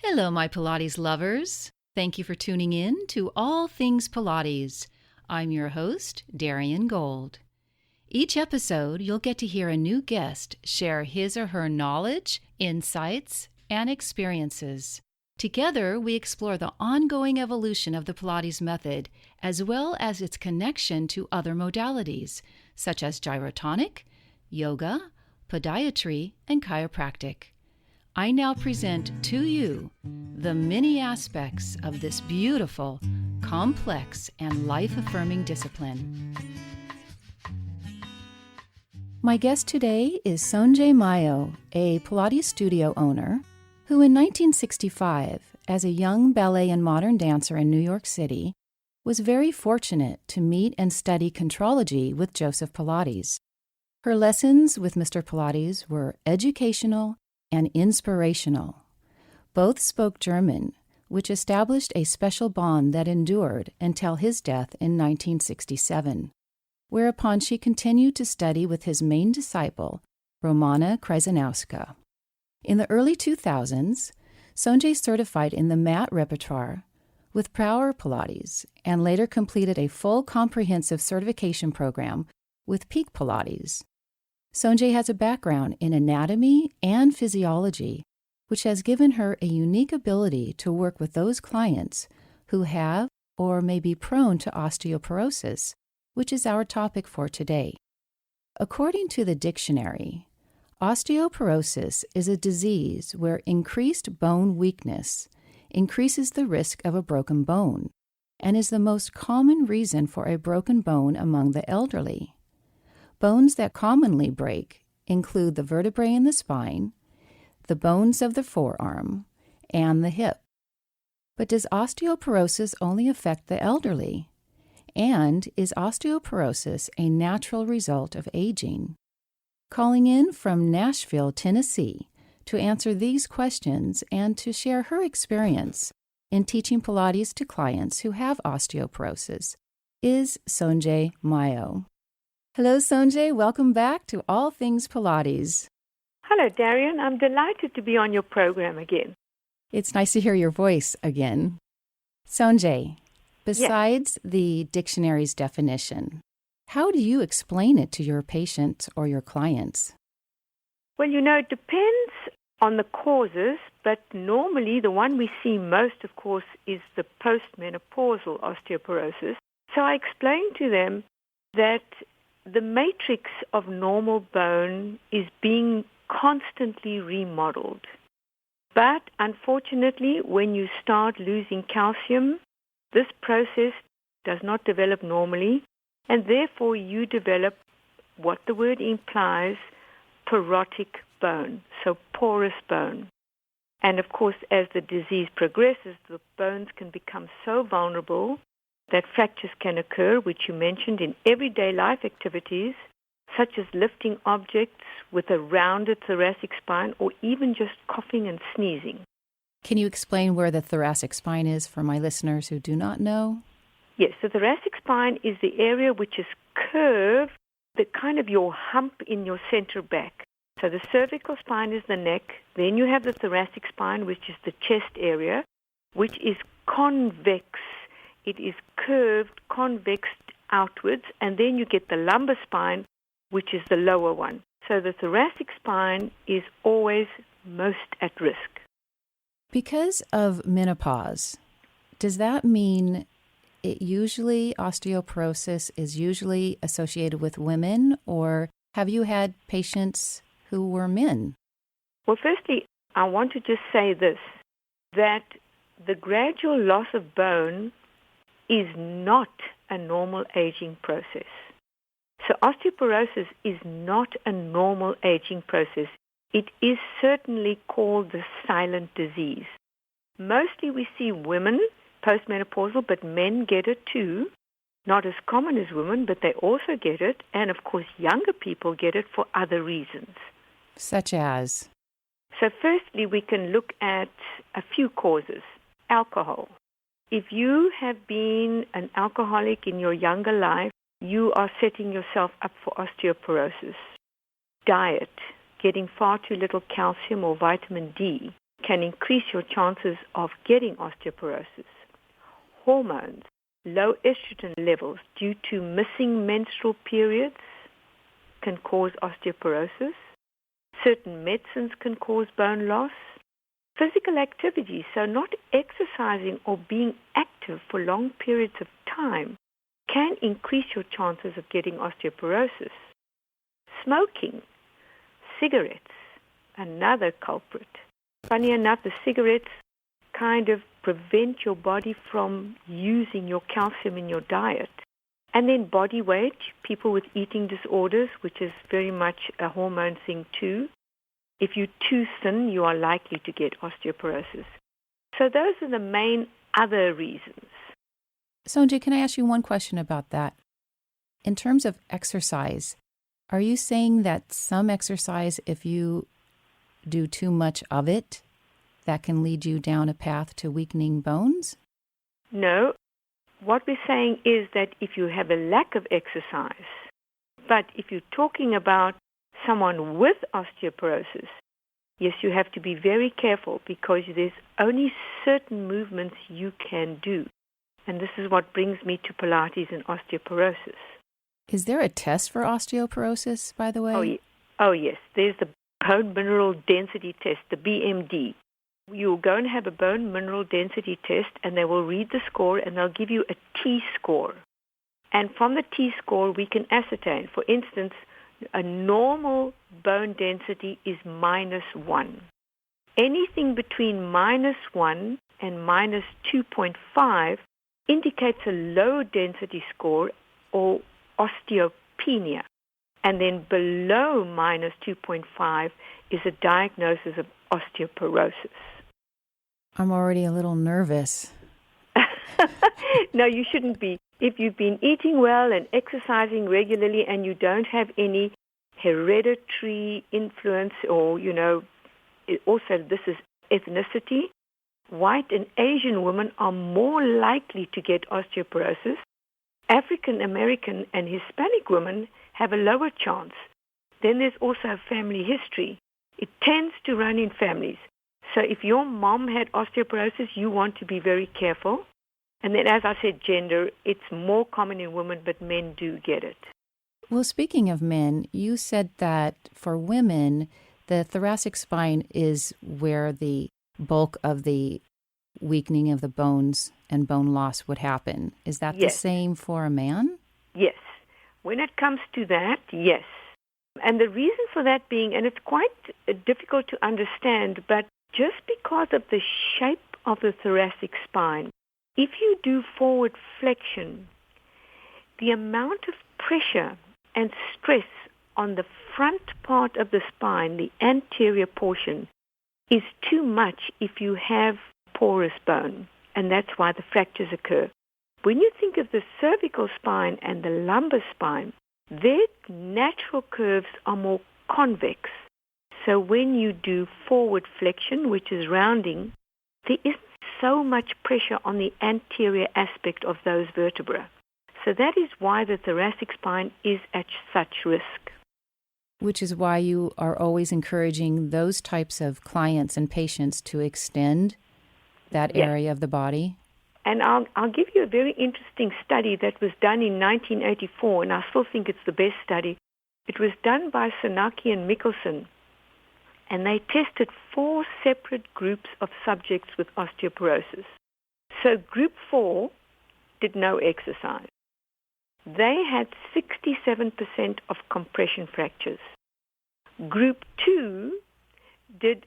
Hello, my Pilates lovers. Thank you for tuning in to All Things Pilates. I'm your host, Darian Gold. Each episode, you'll get to hear a new guest share his or her knowledge, insights, and experiences. Together, we explore the ongoing evolution of the Pilates method, as well as its connection to other modalities, such as gyrotonic, yoga, podiatry, and chiropractic. I now present to you the many aspects of this beautiful, complex, and life-affirming discipline. My guest today is Sonje Mayo, a Pilates studio owner, who in 1965, as a young ballet and modern dancer in New York City, was very fortunate to meet and study Contrology with Joseph Pilates. Her lessons with Mr. Pilates were educational and inspirational. Both spoke German, which established a special bond that endured until his death in 1967, whereupon she continued to study with his main disciple, Romana Kryzanowska. In the early 2000s, Sonje certified in the mat repertoire with Power Pilates and later completed a full comprehensive certification program with Peak Pilates. Sonje has a background in anatomy and physiology, which has given her a unique ability to work with those clients who have or may be prone to osteoporosis, which is our topic for today. According to the dictionary, osteoporosis is a disease where increased bone weakness increases the risk of a broken bone and is the most common reason for a broken bone among the elderly. Bones that commonly break include the vertebrae in the spine, the bones of the forearm, and the hip. But does osteoporosis only affect the elderly? And is osteoporosis a natural result of aging? Calling in from Nashville, Tennessee, to answer these questions and to share her experience in teaching Pilates to clients who have osteoporosis is Sonje Mayo. Hello, Sonje. Welcome back to All Things Pilates. Hello, Darian. I'm delighted to be on your program again. It's nice to hear your voice again. Sonje, besides the dictionary's definition, how do you explain it to your patients or your clients? Well, it depends on the causes, but normally the one we see most, of course, is the postmenopausal osteoporosis. So I explain to them that the matrix of normal bone is being constantly remodeled. But unfortunately, when you start losing calcium, this process does not develop normally, and therefore you develop what the word implies, porotic bone, so porous bone. And of course, as the disease progresses, the bones can become so vulnerable that fractures can occur, which you mentioned in everyday life activities, such as lifting objects with a rounded thoracic spine or even just coughing and sneezing. Can you explain where the thoracic spine is for my listeners who do not know? Yes, the thoracic spine is the area which is curved, the kind of your hump in your center back. So the cervical spine is the neck, then you have the thoracic spine, which is the chest area, which is convex. It is curved, convex outwards, and then you get the lumbar spine, which is the lower one. So the thoracic spine is always most at risk. Because of menopause, does that mean osteoporosis is usually associated with women, or have you had patients who were men? Well, firstly, I want to just say this, that the gradual loss of bone is not a normal aging process. So osteoporosis is not a normal aging process. It is certainly called the silent disease. Mostly we see women postmenopausal, but men get it too. Not as common as women, but they also get it. And of course, younger people get it for other reasons. Such as? So firstly, we can look at a few causes. Alcohol. If you have been an alcoholic in your younger life, you are setting yourself up for osteoporosis. Diet. Getting far too little calcium or vitamin D can increase your chances of getting osteoporosis. Hormones, low estrogen levels due to missing menstrual periods can cause osteoporosis. Certain medicines can cause bone loss. Physical activity, so not exercising or being active for long periods of time, can increase your chances of getting osteoporosis. Smoking, cigarettes, another culprit. Funny enough, the cigarettes kind of prevent your body from using your calcium in your diet. And then body weight, people with eating disorders, which is very much a hormone thing too. If you're too thin, you are likely to get osteoporosis. So those are the main other reasons. Sonje, can I ask you one question about that? In terms of exercise, are you saying that some exercise, if you do too much of it, that can lead you down a path to weakening bones? No. What we're saying is that if you have a lack of exercise, but if you're talking about someone with osteoporosis, yes, you have to be very careful because there's only certain movements you can do. And this is what brings me to Pilates and osteoporosis. Is there a test for osteoporosis, by the way? Oh yes. There's the bone mineral density test, the BMD. You'll go and have a bone mineral density test, and they will read the score, and they'll give you a T-score. And from the T-score, we can ascertain, for instance, a normal bone density is -1. Anything between -1 and -2.5 indicates a low density score or osteopenia. And then below -2.5 is a diagnosis of osteoporosis. I'm already a little nervous. No, you shouldn't be. If you've been eating well and exercising regularly and you don't have any hereditary influence or, also this is ethnicity, white and Asian women are more likely to get osteoporosis. African American and Hispanic women have a lower chance. Then there's also family history. It tends to run in families. So if your mom had osteoporosis, you want to be very careful. And then, as I said, gender, it's more common in women, but men do get it. Well, speaking of men, you said that for women, the thoracic spine is where the bulk of the weakening of the bones and bone loss would happen. Is that Yes. the same for a man? Yes. When it comes to that, yes. And the reason for that being, and it's quite difficult to understand, but just because of the shape of the thoracic spine, if you do forward flexion, the amount of pressure and stress on the front part of the spine, the anterior portion, is too much if you have porous bone, and that's why the fractures occur. When you think of the cervical spine and the lumbar spine, their natural curves are more convex. So when you do forward flexion, which is rounding, there isn't so much pressure on the anterior aspect of those vertebrae. So that is why the thoracic spine is at such risk. Which is why you are always encouraging those types of clients and patients to extend that Yes. area of the body. And I'll give you a very interesting study that was done in 1984, and I still think it's the best study. It was done by Sanaki and Mickelson, and they tested 4 separate groups of subjects with osteoporosis. So group 4 did no exercise. They had 67% of compression fractures. Group 2 did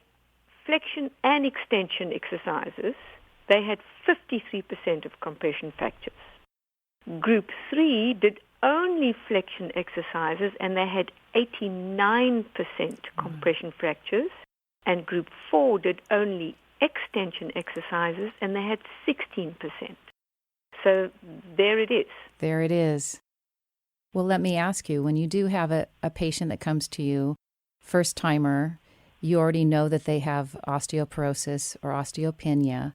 flexion and extension exercises. They had 53% of compression fractures. Group 3 did only flexion exercises, and they had 89% compression fractures. And group 4 did only extension exercises, and they had 16%. So there it is. There it is. Well, let me ask you, when you do have a patient that comes to you, first timer, you already know that they have osteoporosis or osteopenia.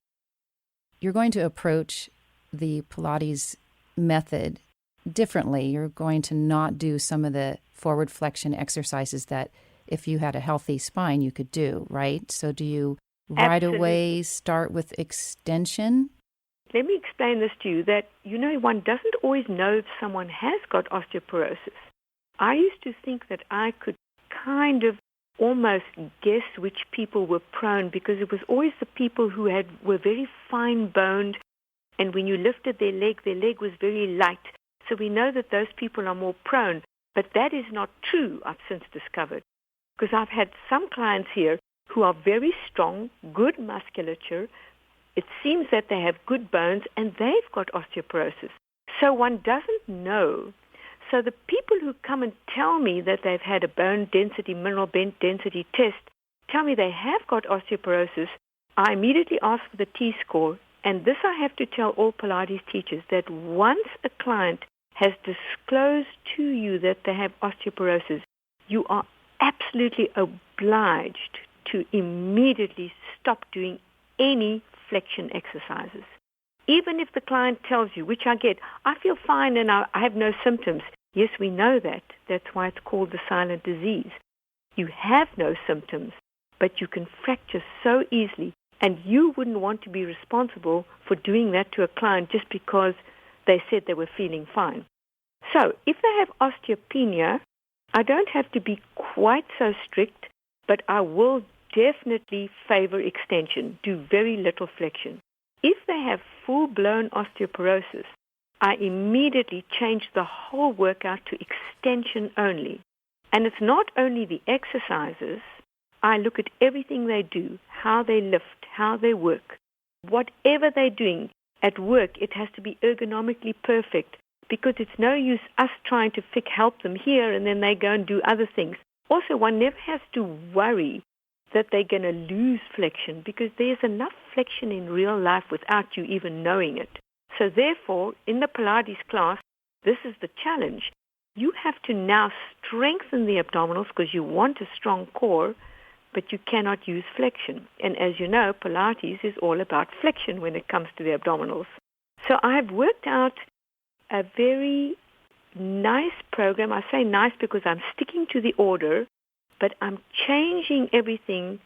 You're going to approach the Pilates method differently. You're going to not do some of the forward flexion exercises that if you had a healthy spine you could do, right? So do you right away start with extension? Let me explain this to you, that, one doesn't always know if someone has got osteoporosis. I used to think that I could kind of almost guess which people were prone, because it was always the people who were very fine-boned, and when you lifted their leg was very light. So we know that those people are more prone. But that is not true, I've since discovered, because I've had some clients here who are very strong, good musculature. It seems that they have good bones, and they've got osteoporosis. So one doesn't know. So the people who come and tell me that they've had a bone density, mineral density test, tell me they have got osteoporosis, I immediately ask for the T-score. And this I have to tell all Pilates teachers, that once a client has disclosed to you that they have osteoporosis, you are absolutely obliged to immediately stop doing any flexion exercises. Even if the client tells you, which I get, I feel fine and I have no symptoms. Yes, we know that. That's why it's called the silent disease. You have no symptoms, but you can fracture so easily, and you wouldn't want to be responsible for doing that to a client just because they said they were feeling fine. So if they have osteopenia, I don't have to be quite so strict, but I will definitely favor extension, do very little flexion. If they have full-blown osteoporosis, I immediately change the whole workout to extension only. And it's not only the exercises. I look at everything they do, how they lift, how they work. Whatever they're doing at work, it has to be ergonomically perfect, because it's no use us trying to help them here and then they go and do other things. Also, one never has to worry that they're going to lose flexion, because there's enough flexion in real life without you even knowing it. So therefore, in the Pilates class, this is the challenge. You have to now strengthen the abdominals because you want a strong core, but you cannot use flexion. And as you know, Pilates is all about flexion when it comes to the abdominals. So I've worked out a very nice program. I say nice because I'm sticking to the order, but I'm changing everything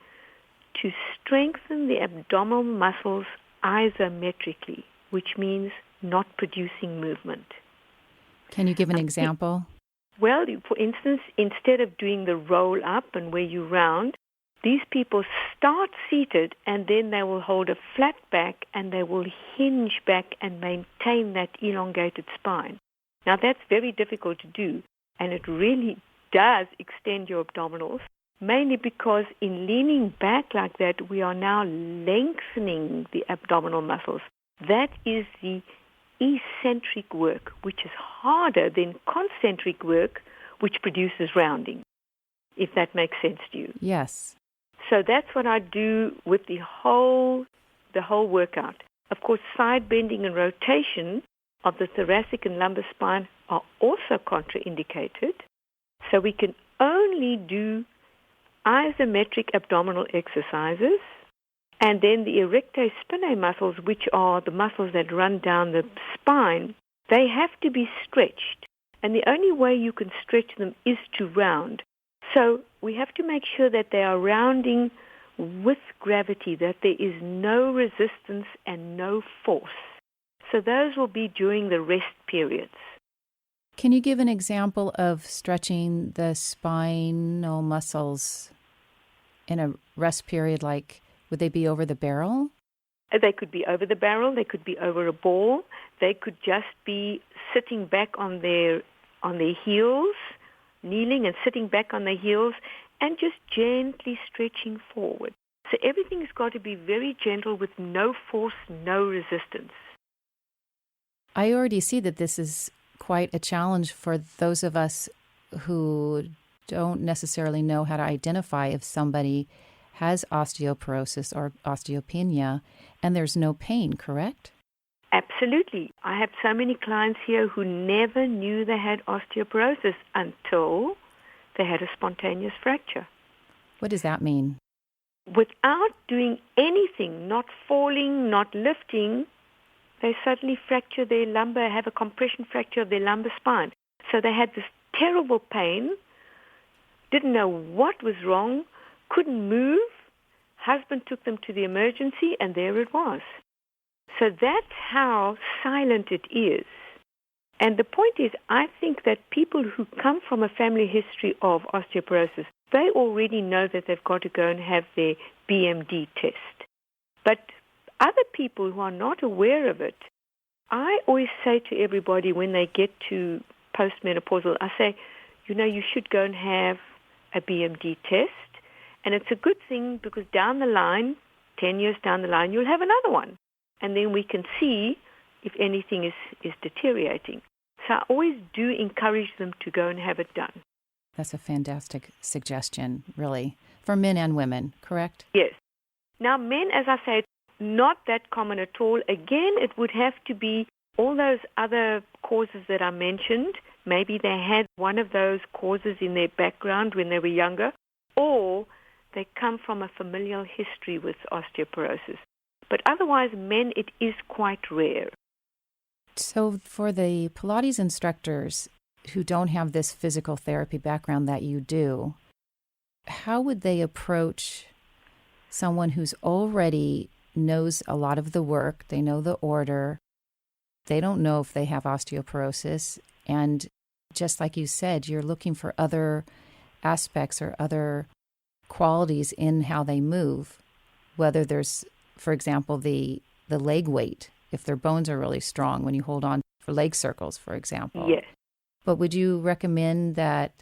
to strengthen the abdominal muscles isometrically, which means not producing movement. Can you give an example? Well, for instance, instead of doing the roll up and where you round, these people start seated and then they will hold a flat back and they will hinge back and maintain that elongated spine. Now, that's very difficult to do, and it really does extend your abdominals, mainly because in leaning back like that, we are now lengthening the abdominal muscles. That is the eccentric work, which is harder than concentric work, which produces rounding, if that makes sense to you. Yes. So that's what I do with the whole workout. Of course, side bending and rotation of the thoracic and lumbar spine are also contraindicated. So we can only do isometric abdominal exercises, and then the erector spinae muscles, which are the muscles that run down the spine, they have to be stretched. And the only way you can stretch them is to round. So we have to make sure that they are rounding with gravity, that there is no resistance and no force. So those will be during the rest periods. Can you give an example of stretching the spinal muscles in a rest period? Like, would they be over the barrel? They could be over the barrel. They could be over a ball. They could just be sitting back on their heels, kneeling and sitting back on their heels, and just gently stretching forward. So everything's got to be very gentle with no force, no resistance. I already see that this is quite a challenge for those of us who don't necessarily know how to identify if somebody has osteoporosis or osteopenia, and there's no pain, correct? Absolutely. I have so many clients here who never knew they had osteoporosis until they had a spontaneous fracture. What does that mean? Without doing anything, not falling, not lifting, they suddenly fracture their lumbar, have a compression fracture of their lumbar spine. So they had this terrible pain, didn't know what was wrong, couldn't move, husband took them to the emergency, and there it was. So that's how silent it is. And the point is, I think that people who come from a family history of osteoporosis, they already know that they've got to go and have their BMD test. But other people who are not aware of it, I always say to everybody when they get to postmenopausal, I say, you should go and have a BMD test. And it's a good thing because down the line, 10 years down the line, you'll have another one. And then we can see if anything is deteriorating. So I always do encourage them to go and have it done. That's a fantastic suggestion, really, for men and women, correct? Yes. Now, men, as I said, not that common at all. Again, it would have to be all those other causes that I mentioned. Maybe they had one of those causes in their background when they were younger, or they come from a familial history with osteoporosis. But otherwise, men, it is quite rare. So for the Pilates instructors who don't have this physical therapy background that you do, how would they approach someone who's already knows a lot of the work, they know the order, they don't know if they have osteoporosis, and just like you said, you're looking for other aspects or other qualities in how they move, whether there's, for example, the leg weight, if their bones are really strong when you hold on for leg circles, for example. Yes. But would you recommend that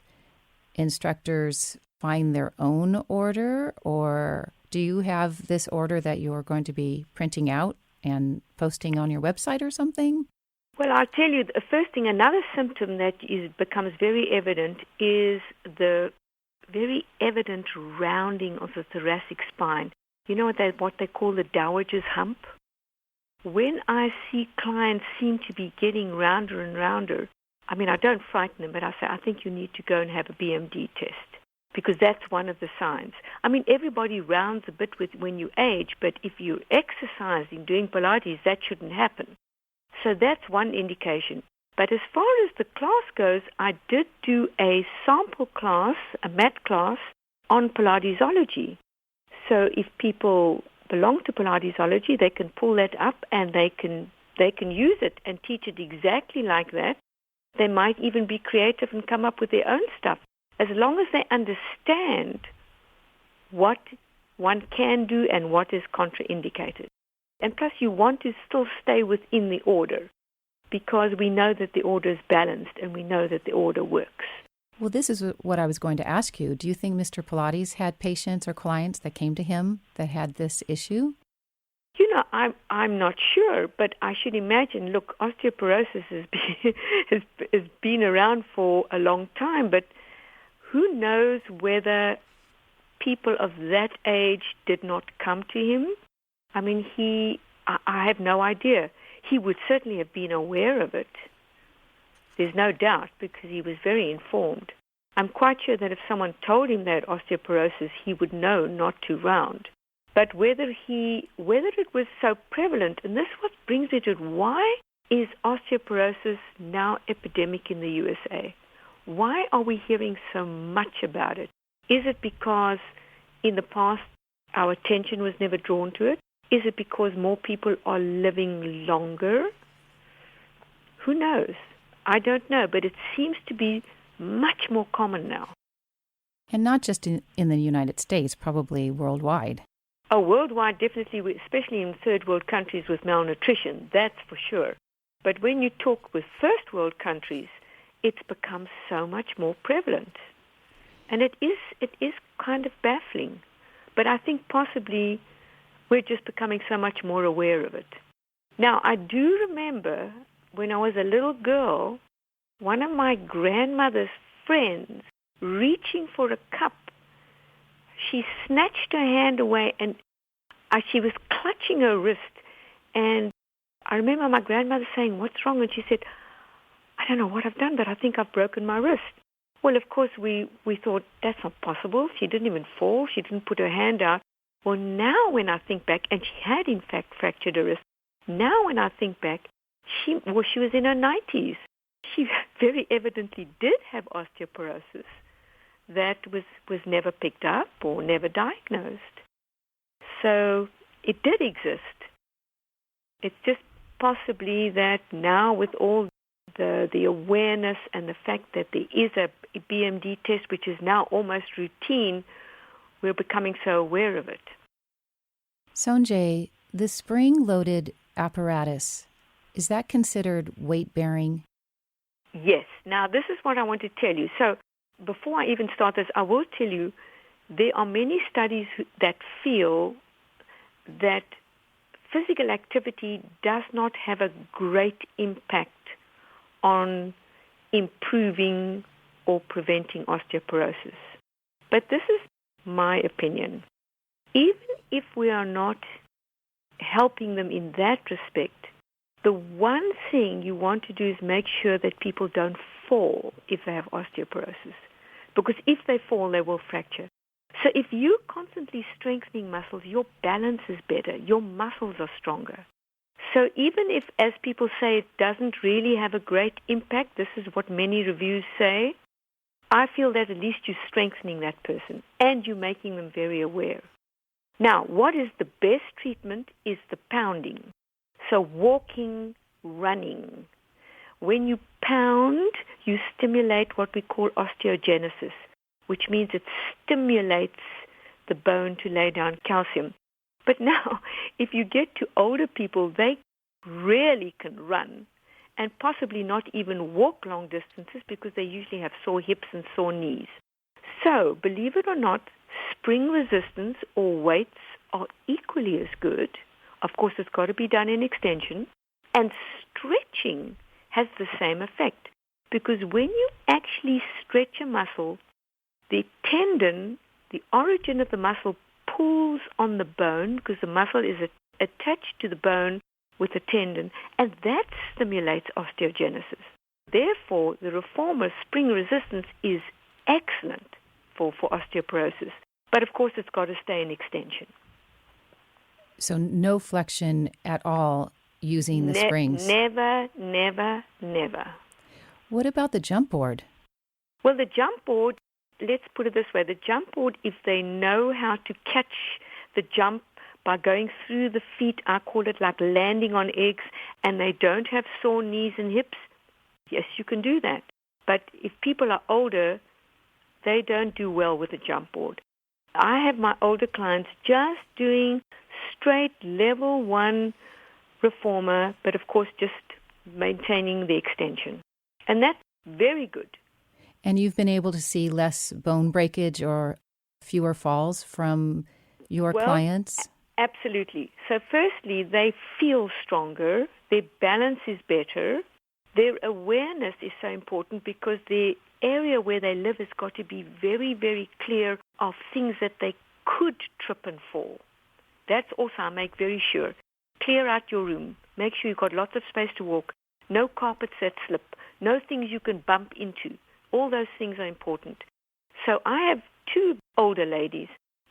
instructors find their own order, or do you have this order that you're going to be printing out and posting on your website or something? Well, I'll tell you, the first thing, another symptom that becomes very evident is the very evident rounding of the thoracic spine. You know what they call the dowager's hump? When I see clients seem to be getting rounder and rounder, I don't frighten them, but I say, I think you need to go and have a BMD test, because that's one of the signs. Everybody rounds a bit when you age, but if you're exercising, doing Pilates, that shouldn't happen. So that's one indication. But as far as the class goes, I did do a sample class, a mat class, on Pilatesology. So if people belong to Pilatesology, they can pull that up and they can use it and teach it exactly like that. They might even be creative and come up with their own stuff, as long as they understand what one can do and what is contraindicated. And plus, you want to still stay within the order, because we know that the order is balanced and we know that the order works. Well, this is what I was going to ask you. Do you think Mr. Pilates had patients or clients that came to him that had this issue? I'm not sure, but I should imagine, look, osteoporosis has been around for a long time, but who knows whether people of that age did not come to him? I have no idea. He would certainly have been aware of it. There's no doubt, because he was very informed. I'm quite sure that if someone told him that osteoporosis, he would know not to round. But whether it was so prevalent, and this what brings me to it, why is osteoporosis now epidemic in the USA? Why are we hearing so much about it? Is it because in the past our attention was never drawn to it? Is it because more people are living longer? Who knows? I don't know, but it seems to be much more common now. And not just in the United States, probably worldwide. Oh, worldwide, definitely, especially in third world countries with malnutrition, that's for sure. But when you talk with first world countries, it's become so much more prevalent. And it is kind of baffling. But I think possibly we're just becoming so much more aware of it. Now, I do remember when I was a little girl, one of my grandmother's friends reaching for a cup, she snatched her hand away and she was clutching her wrist. And I remember my grandmother saying, "What's wrong?" And she said, "I don't know what I've done, but I think I've broken my wrist." Well, of course, we thought, that's not possible. She didn't even fall. She didn't put her hand out. Well, now when I think back, and she had in fact fractured her wrist, now when I think back, she was in her 90s. She very evidently did have osteoporosis that was never picked up or never diagnosed. So it did exist. It's just possibly that now with all the awareness and the fact that there is a BMD test, which is now almost routine, we're becoming so aware of it. Sonje, the spring-loaded apparatus, is that considered weight-bearing? Yes. Now, this is what I want to tell you. So before I even start this, I will tell you there are many studies that feel that physical activity does not have a great impact on improving or preventing osteoporosis. But this is my opinion. Even if we are not helping them in that respect, the one thing you want to do is make sure that people don't fall if they have osteoporosis. Because if they fall, they will fracture. So if you're constantly strengthening muscles, your balance is better. Your muscles are stronger. So even if, as people say, it doesn't really have a great impact, this is what many reviews say, I feel that at least you're strengthening that person and you're making them very aware. Now, what is the best treatment is the pounding. So walking, running. When you pound, you stimulate what we call osteogenesis, which means it stimulates the bone to lay down calcium. But now, if you get to older people, they rarely can run and possibly not even walk long distances because they usually have sore hips and sore knees. So, believe it or not, spring resistance or weights are equally as good. Of course, it's got to be done in extension. And stretching has the same effect because when you actually stretch a muscle, the tendon, the origin of the muscle, pulls on the bone because the muscle is attached to the bone with a tendon, and that stimulates osteogenesis. Therefore, the reformer spring resistance is excellent for osteoporosis. But, of course, it's got to stay in extension. So no flexion at all using the springs? Never, never, never. What about the jump board? Well, the jump board, let's put it this way. The jump board, if they know how to catch the jump by going through the feet, I call it like landing on eggs, and they don't have sore knees and hips, yes, you can do that. But if people are older, they don't do well with a jump board. I have my older clients just doing straight level 1 reformer, but of course just maintaining the extension. And that's very good. And you've been able to see less bone breakage or fewer falls from your clients? Absolutely. So firstly, they feel stronger, their balance is better, their awareness is so important because the area where they live has got to be very, very clear of things that they could trip and fall. That's also I make very sure. Clear out your room. Make sure you've got lots of space to walk. No carpets that slip. No things you can bump into. All those things are important. So I have 2 older ladies,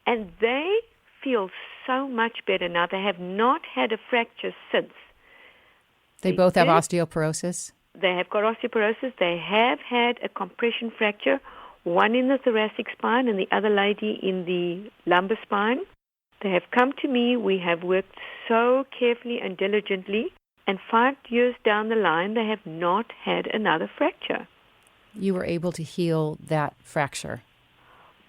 and they feel so much better now. They have not had a fracture since. They both have osteoporosis? They have got osteoporosis. They have had a compression fracture, one in the thoracic spine and the other lady in the lumbar spine. They have come to me. We have worked so carefully and diligently, and 5 years down the line, they have not had another fracture. You were able to heal that fracture?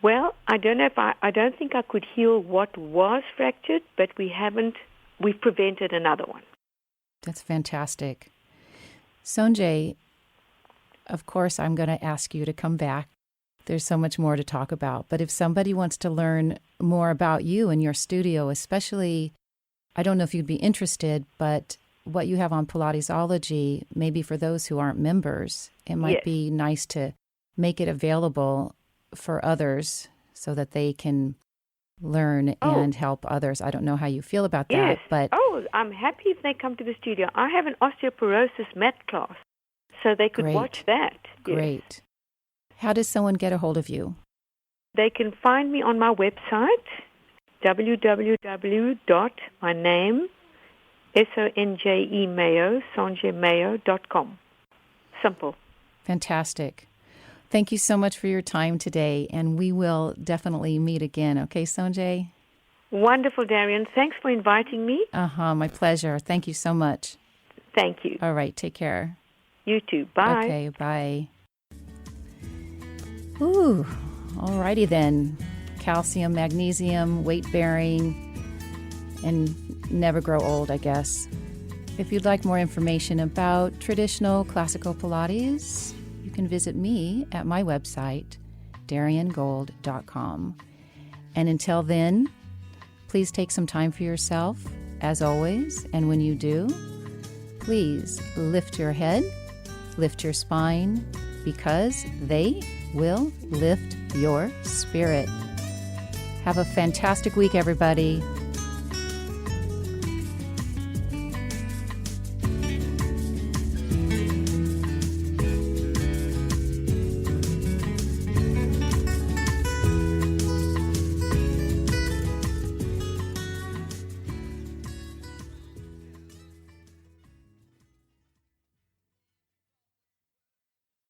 Well, I don't know if I don't think I could heal what was fractured, but we've prevented another one. That's fantastic. Sonje, of course, I'm going to ask you to come back. There's so much more to talk about. But if somebody wants to learn more about you and your studio, especially, I don't know if you'd be interested, but what you have on Pilatesology, maybe for those who aren't members, it might be nice to make it available for others so that they can learn and help others. I don't know how you feel about that, but I'm happy if they come to the studio. I have an osteoporosis mat class, so they could watch that. Great. Yes. How does someone get a hold of you? They can find me on my website, www.myname, sonjemayo.com. Simple. Fantastic. Thank you so much for your time today, and we will definitely meet again. Okay, Sonje? Wonderful, Darian. Thanks for inviting me. My pleasure. Thank you so much. Thank you. All right, take care. You too. Bye. Okay, bye. Ooh, all righty then. Calcium, magnesium, weight-bearing, and never grow old, I guess. If you'd like more information about traditional classical Pilates, you can visit me at my website, dariangold.com. And until then, please take some time for yourself, as always, and when you do, please lift your head, lift your spine, because they will lift your spirit. Have a fantastic week, everybody.